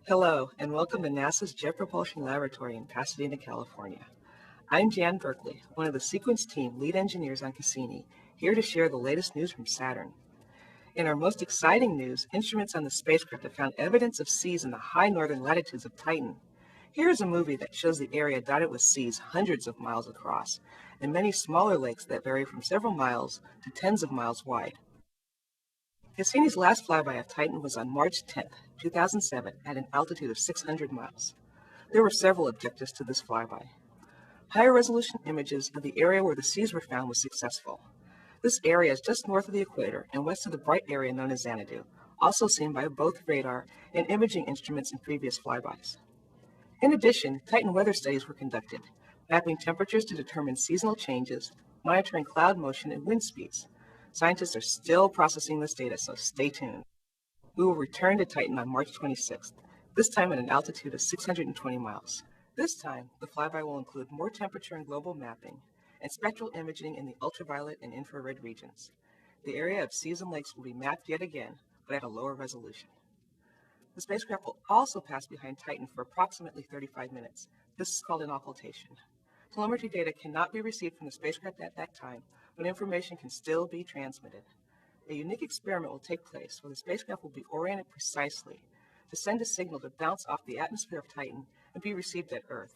Hello, and welcome to NASA's Jet Propulsion Laboratory in Pasadena, California. I'm Jan Berkeley, one of the sequence team lead engineers on Cassini, here to share the latest news from Saturn. In our most exciting news, instruments on the spacecraft have found evidence of seas in the high northern latitudes of Titan. Here is a movie that shows the area dotted with seas hundreds of miles across, and many smaller lakes that vary from several miles to tens of miles wide. Cassini's last flyby of Titan was on March 10, 2007, at an altitude of 600 miles. There were several objectives to this flyby. Higher resolution images of the area where the seas were found was successful. This area is just north of the equator and west of the bright area known as Xanadu, also seen by both radar and imaging instruments in previous flybys. In addition, Titan weather studies were conducted, mapping temperatures to determine seasonal changes, monitoring cloud motion and wind speeds. Scientists are still processing this data, so stay tuned. We will return to Titan on March 26th, this time at an altitude of 620 miles. This time, the flyby will include more temperature and global mapping, and spectral imaging in the ultraviolet and infrared regions. The area of seas and lakes will be mapped yet again, but at a lower resolution. The spacecraft will also pass behind Titan for approximately 35 minutes. This is called an occultation. Telemetry data cannot be received from the spacecraft at that time, but information can still be transmitted. A unique experiment will take place where the spacecraft will be oriented precisely to send a signal to bounce off the atmosphere of Titan and be received at Earth.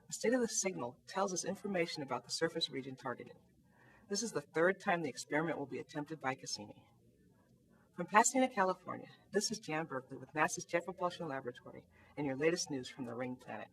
The state of the signal tells us information about the surface region targeted. This is the third time the experiment will be attempted by Cassini. From Pasadena, California, this is Jan Berkeley with NASA's Jet Propulsion Laboratory and your latest news from the ring planet.